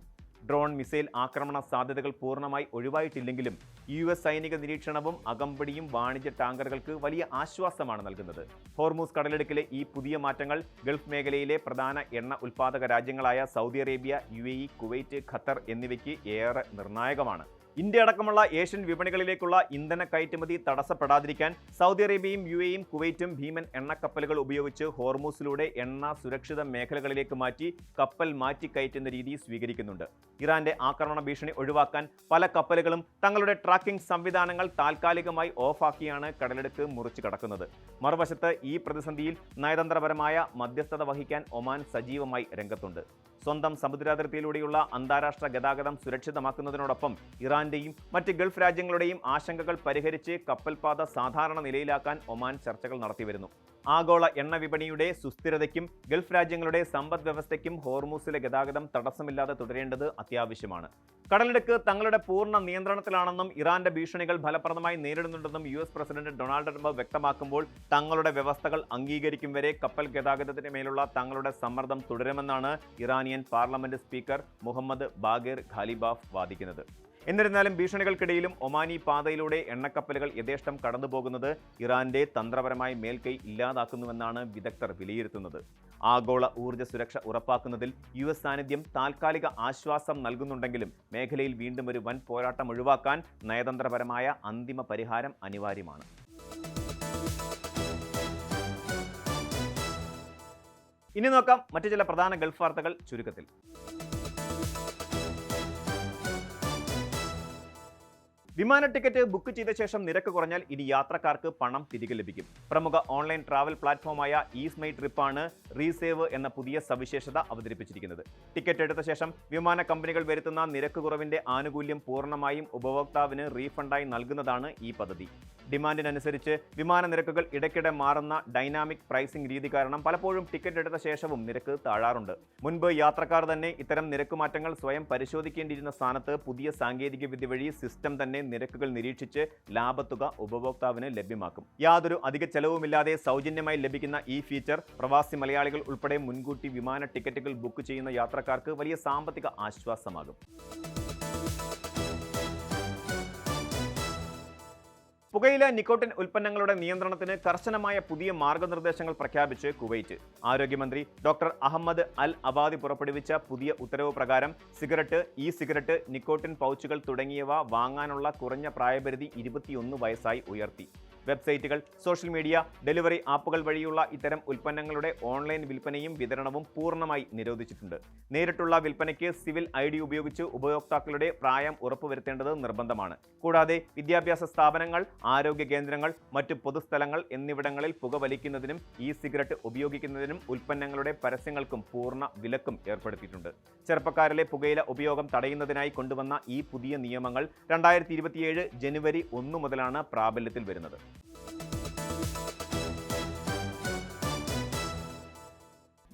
ഡ്രോൺ മിസൈൽ ആക്രമണ സാധ്യതകൾ പൂർണ്ണമായി ഒഴിവായിട്ടില്ലെങ്കിലും US സൈനിക നിരീക്ഷണവും അകമ്പടിയും വാണിജ്യ ടാങ്കറുകൾക്ക് വലിയ ആശ്വാസമാണ് നൽകുന്നത്. ഹോർമൂസ് കടലിടുക്കിലെ ഈ പുതിയ മാറ്റങ്ങൾ ഗൾഫ് മേഖലയിലെ പ്രധാന എണ്ണ ഉൽപ്പാദക രാജ്യങ്ങളായ Saudi Arabia, UAE, Kuwait, Qatar എന്നിവയ്ക്ക് ഏറെ നിർണായകമാണ്. ഇന്ത്യ അടക്കമുള്ള ഏഷ്യൻ വിപണികളിലേക്കുള്ള ഇന്ധന കയറ്റുമതി തടസ്സപ്പെടാതിരിക്കാൻ സൗദി അറേബ്യയും UAEയും കുവൈറ്റും ഭീമൻ എണ്ണക്കപ്പലുകൾ ഉപയോഗിച്ച് ഹോർമൂസിലൂടെ എണ്ണ സുരക്ഷിത മേഖലകളിലേക്ക് മാറ്റി കപ്പൽ മാറ്റിക്കയറ്റുന്ന രീതി സ്വീകരിക്കുന്നുണ്ട്. ഇറാന്റെ ആക്രമണ ഭീഷണി ഒഴിവാക്കാൻ പല കപ്പലുകളും തങ്ങളുടെ ട്രാക്കിംഗ് സംവിധാനങ്ങൾ താൽക്കാലികമായി ഓഫാക്കിയാണ് കടലെടുക്ക് മുറിച്ചു കടക്കുന്നത്. മറുവശത്ത് ഈ പ്രതിസന്ധിയിൽ നയതന്ത്രപരമായ മധ്യസ്ഥത വഹിക്കാൻ ഒമാൻ സജീവമായി രംഗത്തുണ്ട്. സ്വന്തം സമുദ്രാതിർത്തിയിലൂടെയുള്ള അന്താരാഷ്ട്ര ഗതാഗതം സുരക്ഷിതമാക്കുന്നതിനോടൊപ്പം ഇറാന്റെയും മറ്റ് ഗൾഫ് രാജ്യങ്ങളുടെയും ആശങ്കകൾ പരിഹരിച്ച് കപ്പൽപാത സാധാരണ നിലയിലാക്കാൻ ഒമാൻ ചർച്ചകൾ നടത്തിവരുന്നു. ആഗോള എണ്ണ വിപണിയുടെ സുസ്ഥിരതയ്ക്കും ഗൾഫ് രാജ്യങ്ങളുടെ സമ്പദ് വ്യവസ്ഥയ്ക്കും ഹോർമൂസിലെ ഗതാഗതം തടസ്സമില്ലാതെ തുടരേണ്ടത് അത്യാവശ്യമാണ്. കടലിടുക്ക് തങ്ങളുടെ പൂർണ്ണ നിയന്ത്രണത്തിലാണെന്നും ഇറാന്റെ ഭീഷണികൾ ഫലപ്രദമായി നേരിടുന്നുണ്ടെന്നും US പ്രസിഡന്റ് ഡൊണാൾഡ് ട്രംപ് വ്യക്തമാക്കുമ്പോൾ തങ്ങളുടെ വ്യവസ്ഥകൾ അംഗീകരിക്കും വരെ കപ്പൽ ഗതാഗതത്തിന് മേലുള്ള തങ്ങളുടെ സമ്മർദ്ദം തുടരുമെന്നാണ് Iranian parliament speaker Mohammad Bagher Ghalibaf വാദിക്കുന്നത്. എന്നിരുന്നാലും ഭീഷണികൾക്കിടയിലും ഒമാനി പാതയിലൂടെ എണ്ണക്കപ്പലുകൾ യഥേഷ്ടം കടന്നുപോകുന്നത് ഇറാന്റെ തന്ത്രപരമായ മേൽക്കൈ ഇല്ലാതാക്കുന്നുവെന്നാണ് വിദഗ്ധർ വിലയിരുത്തുന്നത്. ആഗോള ഊർജ്ജ സുരക്ഷ ഉറപ്പാക്കുന്നതിൽ US സാന്നിധ്യം താൽക്കാലിക ആശ്വാസം നൽകുന്നുണ്ടെങ്കിലും മേഖലയിൽ വീണ്ടും ഒരു വൻ പോരാട്ടം ഒഴിവാക്കാൻ നയതന്ത്രപരമായ അന്തിമ പരിഹാരം അനിവാര്യമാണ്. ഇനി നോക്കാം മറ്റു ചില പ്രധാന ഗൾഫ് വാർത്തകൾ ചുരുക്കത്തിൽ. വിമാന ടിക്കറ്റ് ബുക്ക് ചെയ്ത ശേഷം നിരക്ക് കുറഞ്ഞാൽ ഇനി യാത്രക്കാർക്ക് പണം തിരികെ ലഭിക്കും. പ്രമുഖ ഓൺലൈൻ ട്രാവൽ പ്ലാറ്റ്ഫോമായ ഈസ് മൈ ട്രിപ്പാണ് റീസേവ് എന്ന പുതിയ സവിശേഷത അവതരിപ്പിച്ചിരിക്കുന്നത്. ടിക്കറ്റ് എടുത്ത ശേഷം വിമാന കമ്പനികൾ വരുത്തുന്ന നിരക്ക് കുറവിന്റെ ആനുകൂല്യം പൂർണ്ണമായും ഉപഭോക്താവിന് റീഫണ്ടായി നൽകുന്നതാണ് ഈ പദ്ധതി. ഡിമാൻഡിനനുസരിച്ച് വിമാന നിരക്കുകൾ ഇടയ്ക്കിടെ മാറുന്ന ഡൈനാമിക് പ്രൈസിംഗ് രീതി കാരണം പലപ്പോഴും ടിക്കറ്റ് എടുത്ത ശേഷവും നിരക്ക് താഴാറുണ്ട്. മുൻപ് യാത്രക്കാർ തന്നെ ഇത്തരം നിരക്കുമാറ്റങ്ങൾ സ്വയം പരിശോധിക്കേണ്ടിയിരുന്ന സ്ഥാനത്ത് പുതിയ സാങ്കേതിക വിദ്യ വഴി സിസ്റ്റം തന്നെ നിരക്കുകൾ നിരീക്ഷിച്ച് ലാഭത്തുക ഉപഭോക്താവിന് ലഭ്യമാക്കും. യാതൊരു അധിക ചെലവുമില്ലാതെ സൗജന്യമായി ലഭിക്കുന്ന ഈ ഫീച്ചർ പ്രവാസി മലയാളികൾ ഉൾപ്പെടെ മുൻകൂട്ടി വിമാന ടിക്കറ്റുകൾ ബുക്ക് ചെയ്യുന്ന യാത്രക്കാർക്ക് വലിയ സാമ്പത്തിക ആശ്വാസമാകും. പുകയില, നിക്കോട്ടിൻ ഉൽപ്പന്നങ്ങളുടെ നിയന്ത്രണത്തിന് കർശനമായ പുതിയ മാർഗനിർദ്ദേശങ്ങൾ പ്രഖ്യാപിച്ച് കുവൈറ്റ്. ആരോഗ്യമന്ത്രി ഡോക്ടർ അഹമ്മദ് അൽ അബാദി പുറപ്പെടുവിച്ച പുതിയ ഉത്തരവ് പ്രകാരം സിഗരറ്റ്, സിഗരറ്റ്, നിക്കോട്ടിൻ പൗച്ചുകൾ തുടങ്ങിയവ വാങ്ങാനുള്ള കുറഞ്ഞ പ്രായപരിധി 21 വയസ്സായി ഉയർത്തി. വെബ്സൈറ്റുകൾ, സോഷ്യൽ മീഡിയ, ഡെലിവറി ആപ്പുകൾ വഴിയുള്ള ഇത്തരം ഉൽപ്പന്നങ്ങളുടെ ഓൺലൈൻ വിൽപ്പനയും വിതരണവും പൂർണ്ണമായി നിരോധിച്ചിട്ടുണ്ട്. നേരിട്ടുള്ള വിൽപ്പനയ്ക്ക് സിവിൽ ID ഉപയോഗിച്ച് ഉപഭോക്താക്കളുടെ പ്രായം ഉറപ്പുവരുത്തേണ്ടത് നിർബന്ധമാണ്. കൂടാതെ വിദ്യാഭ്യാസ സ്ഥാപനങ്ങൾ, ആരോഗ്യ കേന്ദ്രങ്ങൾ, മറ്റ് പൊതുസ്ഥലങ്ങൾ എന്നിവിടങ്ങളിൽ പുകവലിക്കുന്നതിനും സിഗരറ്റ് ഉപയോഗിക്കുന്നതിനും ഉൽപ്പന്നങ്ങളുടെ പരസ്യങ്ങൾക്കും പൂർണ്ണ വിലക്കും ഏർപ്പെടുത്തിയിട്ടുണ്ട്. ചെറുപ്പക്കാരിലെ പുകയില ഉപയോഗം തടയുന്നതിനായി കൊണ്ടുവന്ന ഈ പുതിയ നിയമങ്ങൾ 2027 ജനുവരി 1 മുതലാണ് പ്രാബല്യത്തിൽ വരുന്നത്.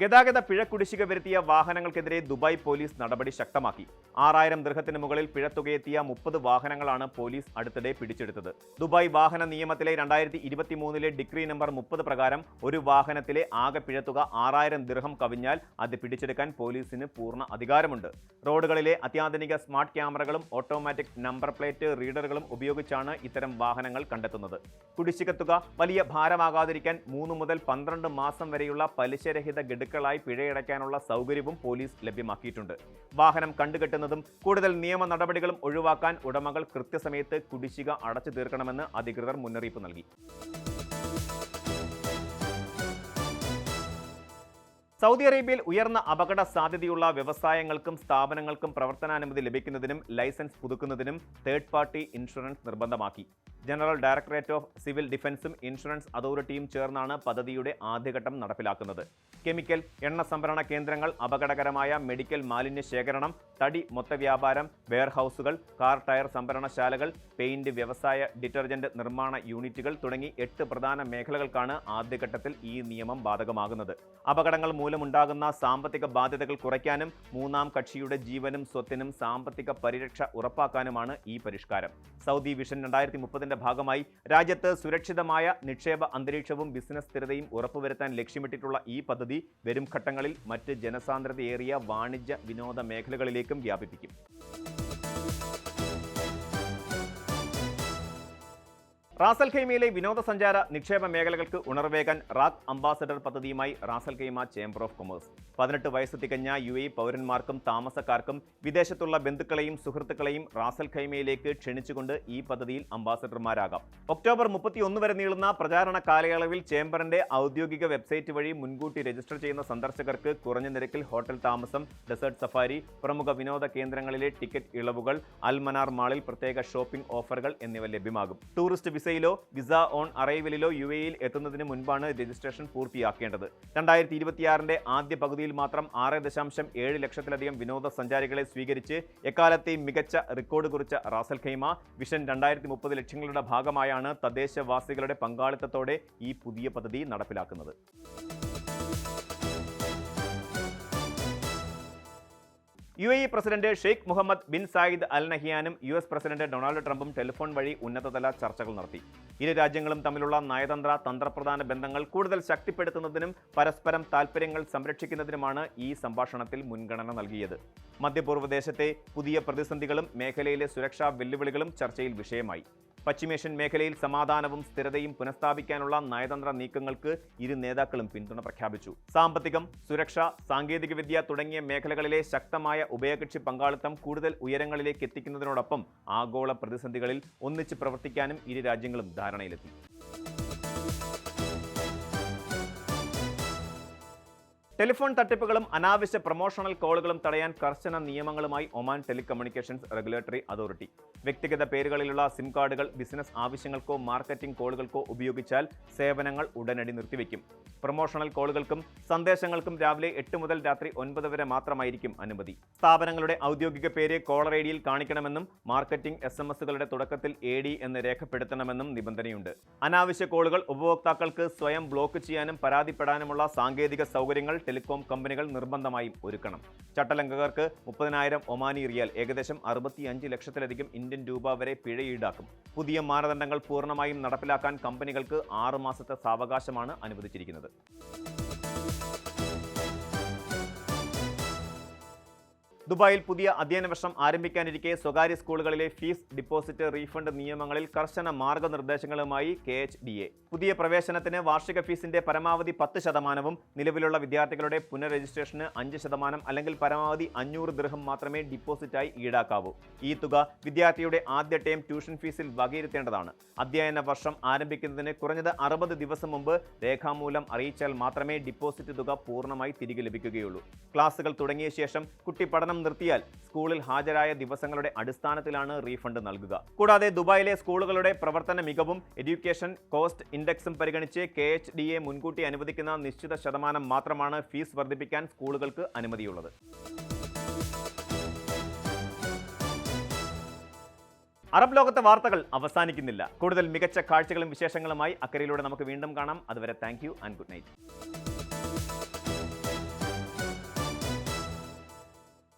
ഗതാഗത പിഴ കുടിശ്ശിക വരുത്തിയ വാഹനങ്ങൾക്കെതിരെ ദുബായ് പോലീസ് നടപടി ശക്തമാക്കി. 6000 ദിർഹത്തിന് മുകളിൽ പിഴത്തുകയെത്തിയ 30 വാഹനങ്ങളാണ് പോലീസ് അടുത്തിടെ പിടിച്ചെടുത്തത്. ദുബായ് വാഹന നിയമത്തിലെ 2023 ഡിക്രി നമ്പർ 30 പ്രകാരം ഒരു വാഹനത്തിലെ ആകെ പിഴത്തുക 6000 ദിർഹം കവിഞ്ഞാൽ അത് പിടിച്ചെടുക്കാൻ പോലീസിന് പൂർണ്ണ അധികാരമുണ്ട്. റോഡുകളിലെ അത്യാധുനിക സ്മാർട്ട് ക്യാമറകളും ഓട്ടോമാറ്റിക് നമ്പർ പ്ലേറ്റ് റീഡറുകളും ഉപയോഗിച്ചാണ് ഇത്തരം വാഹനങ്ങൾ കണ്ടെത്തുന്നത്. കുടിശ്ശിക തുക വലിയ ഭാരമാകാതിരിക്കാൻ 3 മുതൽ 12 മാസം വരെയുള്ള പലിശരഹിത ഗഡുക്കളായി പിഴയടയ്ക്കാനുള്ള സൗകര്യവും പോലീസ് ലഭ്യമാക്കിയിട്ടുണ്ട്. വാഹനം കണ്ടുകെട്ടുന്നതും കൂടുതൽ നിയമ നടപടികളും ഒഴിവാക്കാൻ ഉടമകൾ കൃത്യസമയത്ത് കുടിശ്ശിക അടച്ചു തീർക്കണമെന്ന് അധികൃതർ മുന്നറിയിപ്പ് നൽകി. സൗദി അറേബ്യയിൽ ഉയർന്ന അപകട സാധ്യതയുള്ള വ്യവസായങ്ങൾക്കും സ്ഥാപനങ്ങൾക്കും പ്രവർത്തനാനുമതി ലഭിക്കുന്നതിനും ലൈസൻസ് പുതുക്കുന്നതിനും തേർഡ് പാർട്ടി ഇൻഷുറൻസ് നിർബന്ധമാക്കി. ജനറൽ ഡയറക്ടറേറ്റ് ഓഫ് സിവിൽ ഡിഫൻസും ഇൻഷുറൻസ് അതോറിറ്റിയും ചേർന്നാണ് പദ്ധതിയുടെ ആദ്യഘട്ടം നടപ്പിലാക്കുന്നത്. കെമിക്കൽ, എണ്ണ സംഭരണ കേന്ദ്രങ്ങൾ, അപകടകരമായ മെഡിക്കൽ മാലിന്യ ശേഖരണം, തടി മൊത്തവ്യാപാരം, വെയർഹൌസുകൾ, കാർ ടയർ സംഭരണശാലകൾ, പെയിന്റ് വ്യവസായ, ഡിറ്റർജന്റ് നിർമ്മാണ യൂണിറ്റുകൾ തുടങ്ങി 8 പ്രധാന മേഖലകൾക്കാണ് ആദ്യഘട്ടത്തിൽ ഈ നിയമം ബാധകമാകുന്നത്. അപകടങ്ങൾ മൂലമുണ്ടാകുന്ന സാമ്പത്തിക ബാധ്യതകൾ കുറയ്ക്കാനും മൂന്നാം കക്ഷിയുടെ ജീവനും സ്വത്തിനും സാമ്പത്തിക പരിരക്ഷ ഉറപ്പാക്കാനുമാണ് ഈ പരിഷ്കാരം. സൗദി വിഷൻ 2030 ഭാഗമായി രാജ്യത്ത് സുരക്ഷിതമായ നിക്ഷേപ അന്തരീക്ഷവും ബിസിനസ് സ്ഥിരതയും ഉറപ്പുവരുത്താൻ ലക്ഷ്യമിട്ടിട്ടുള്ള ഈ പദ്ധതി വരും ഘട്ടങ്ങളിൽ മറ്റ് ജനസാന്ദ്രതയേറിയ വാണിജ്യ വിനോദ മേഖലകളിലേക്കും വ്യാപിപ്പിക്കും. റാസൽ ഖൈമയിലെ വിനോദസഞ്ചാര നിക്ഷേപ മേഖലകൾക്ക് ഉണർവേകാൻ റാക്ക് അംബാസഡർ പദ്ധതിയുമായി Ras al Khaimah chamber of commerce. 18 വയസ്സ് തികഞ്ഞ UAE പൗരന്മാർക്കും താമസക്കാർക്കും വിദേശത്തുള്ള ബന്ധുക്കളെയും സുഹൃത്തുക്കളെയും റാസൽ ഖൈമയിലേക്ക് ക്ഷണിച്ചുകൊണ്ട് ഈ പദ്ധതിയിൽ അംബാസഡർമാരാകാം. ഒക്ടോബർ 31 വരെ നീളുന്ന പ്രചാരണ കാലയളവിൽ ചേംബറിന്റെ ഔദ്യോഗിക വെബ്സൈറ്റ് വഴി മുൻകൂട്ടി രജിസ്റ്റർ ചെയ്യുന്ന സന്ദർശകർക്ക് കുറഞ്ഞ നിരക്കിൽ ഹോട്ടൽ താമസം, ഡെസേർട്ട് സഫാരി, പ്രമുഖ വിനോദ കേന്ദ്രങ്ങളിലെ ടിക്കറ്റ് ഇളവുകൾ, അൽമനാർ മാളിൽ പ്രത്യേക ഷോപ്പിംഗ് ഓഫറുകൾ എന്നിവ ലഭ്യമാകും. ടൂറിസ്റ്റ് വിസയിലോ വിസ ഓൺ അറൈവലിലോ UAEയിൽ എത്തുന്നതിന് മുൻപാണ് രജിസ്ട്രേഷൻ പൂർത്തിയാക്കേണ്ടത്. 2026 ആദ്യ പകുതിയിൽ മാത്രം 6.7 ലക്ഷത്തിലധികം വിനോദസഞ്ചാരികളെ സ്വീകരിച്ച് എക്കാലത്തെയും മികച്ച റെക്കോർഡ് കുറിച്ച റാസൽ ഖൈമ വിഷൻ 2030 ലക്ഷ്യങ്ങളുടെ ഭാഗമായാണ് തദ്ദേശവാസികളുടെ പങ്കാളിത്തത്തോടെ ഈ പുതിയ പദ്ധതി നടപ്പിലാക്കുന്നത്. UAE president Sheikh Mohammed bin Zayed Al നഹിയാനും US പ്രസിഡന്റ് ഡൊണാൾഡ് ട്രംപും ടെലിഫോൺ വഴി ഉന്നതതല ചർച്ചകൾ നടത്തി. ഇരു രാജ്യങ്ങളും തമ്മിലുള്ള നയതന്ത്ര തന്ത്രപ്രധാന ബന്ധങ്ങൾ കൂടുതൽ ശക്തിപ്പെടുത്തുന്നതിനും പരസ്പരം താൽപ്പര്യങ്ങൾ സംരക്ഷിക്കുന്നതിനുമാണ് ഈ സംഭാഷണത്തിൽ മുൻഗണന നൽകിയത്. മധ്യപൂർവ്വ ദേശത്തെ പുതിയ പ്രതിസന്ധികളും മേഖലയിലെ സുരക്ഷാ വെല്ലുവിളികളും ചർച്ചയിൽ വിഷയമായി. പശ്ചിമേഷ്യൻ മേഖലയിൽ സമാധാനവും സ്ഥിരതയും പുനഃസ്ഥാപിക്കാനുള്ള നയതന്ത്ര നീക്കങ്ങൾക്ക് ഇരു നേതാക്കളും പിന്തുണ പ്രഖ്യാപിച്ചു. സാമ്പത്തികം, സുരക്ഷ, സാങ്കേതികവിദ്യ തുടങ്ങിയ മേഖലകളിലെ ശക്തമായ ഉഭയകക്ഷി പങ്കാളിത്തം കൂടുതൽ ഉയരങ്ങളിലേക്ക് എത്തിക്കുന്നതിനോടൊപ്പം ആഗോള പ്രതിസന്ധികളിൽ ഒന്നിച്ച് പ്രവർത്തിക്കാനും ഇരു രാജ്യങ്ങളും ധാരണയിലെത്തി. ടെലിഫോൺ തട്ടിപ്പുകളും അനാവശ്യ പ്രൊമോഷണൽ കോളുകളും തടയാൻ കർശന നിയമങ്ങളുമായി ഒമാൻ ടെലികമ്മ്യൂണിക്കേഷൻസ് റെഗുലേറ്ററി അതോറിറ്റി. വ്യക്തിഗത പേരുകളിലുള്ള സിം കാർഡുകൾ ബിസിനസ് ആവശ്യങ്ങൾക്കോ മാർക്കറ്റിംഗ് കോളുകൾക്കോ ഉപയോഗിച്ചാൽ സേവനങ്ങൾ ഉടനടി നിർത്തിവെക്കും. പ്രൊമോഷണൽ കോളുകൾക്കും സന്ദേശങ്ങൾക്കും രാവിലെ 8 മുതൽ രാത്രി 9 വരെ മാത്രമായിരിക്കും അനുമതി. സ്ഥാപനങ്ങളുടെ ഔദ്യോഗിക പേര് കോളർ ഐഡിയിൽ കാണിക്കണമെന്നും മാർക്കറ്റിംഗ് SMS-കളുടെ തുടക്കത്തിൽ AD എന്ന് രേഖപ്പെടുത്തണമെന്നും നിബന്ധനയുണ്ട്. അനാവശ്യ കോളുകൾ ഉപഭോക്താക്കൾക്ക് സ്വയം ബ്ലോക്ക് ചെയ്യാനും പരാതിപ്പെടാനുമുള്ള സാങ്കേതിക സൗകര്യങ്ങൾ ടെലികോം കമ്പനികൾ നിർബന്ധമായും ഒരുക്കണം. ചട്ടലംഘകർക്ക് 30,000 ഒമാനി റിയാൽ, ഏകദേശം 65 ലക്ഷത്തിലധികം ഇന്ത്യൻ രൂപ വരെ പിഴ ഈടാക്കും. പുതിയ മാനദണ്ഡങ്ങൾ പൂർണ്ണമായും നടപ്പിലാക്കാൻ കമ്പനികൾക്ക് 6 മാസത്തെ സാവകാശമാണ് അനുവദിച്ചിരിക്കുന്നത്. ദുബായിൽ പുതിയ അധ്യയന വർഷം ആരംഭിക്കാനിരിക്കെ സ്വകാര്യ സ്കൂളുകളിലെ ഫീസ് ഡിപ്പോസിറ്റ് റീഫണ്ട് നിയമങ്ങളിൽ കർശന മാർഗനിർദ്ദേശങ്ങളുമായി KHDA. പുതിയ പ്രവേശനത്തിന് വാർഷിക ഫീസിന്റെ പരമാവധി 10%, നിലവിലുള്ള വിദ്യാർത്ഥികളുടെ പുനഃരജിസ്ട്രേഷന് 5% അല്ലെങ്കിൽ പരമാവധി 500 ദിർഹം മാത്രമേ ഡിപ്പോസിറ്റായി ഈടാക്കാവൂ. ഈ തുക വിദ്യാർത്ഥിയുടെ ആദ്യ ടേം ട്യൂഷൻ ഫീസിൽ വകയിരുത്തേണ്ടതാണ്. അധ്യയന വർഷം ആരംഭിക്കുന്നതിന് കുറഞ്ഞത് 60 ദിവസം മുമ്പ് രേഖാമൂലം അറിയിച്ചാൽ മാത്രമേ ഡിപ്പോസിറ്റ് തുക പൂർണ്ണമായി തിരികെ ലഭിക്കുകയുള്ളൂ. ക്ലാസുകൾ തുടങ്ങിയ ശേഷം കുട്ടി പഠനം നിർത്തിയാൽ സ്കൂളിൽ ഹാജരായ ദിവസങ്ങളുടെ അടിസ്ഥാനത്തിലാണ് റീഫണ്ട് നൽകുക. കൂടാതെ ദുബായിലെ സ്കൂളുകളുടെ പ്രവർത്തന മികവും എഡ്യൂക്കേഷൻ കോസ്റ്റ് ഇൻഡെക്സും പരിഗണിച്ച് KHDA മുൻകൂട്ടി അനുവദിക്കുന്ന നിശ്ചിത ശതമാനം മാത്രമാണ് ഫീസ് വർദ്ധിപ്പിക്കാൻ സ്കൂളുകൾക്ക് അനുമതിയുള്ളത്. അറബ് ലോകത്തെ വാർത്തകൾ അവസാനിക്കുന്നില്ല. കൂടുതൽ മികച്ച കാഴ്ചകളും വിശേഷങ്ങളുമായി അക്കരയിലൂടെ നമുക്ക് വീണ്ടും കാണാം. അതുവരെ thank you and good night.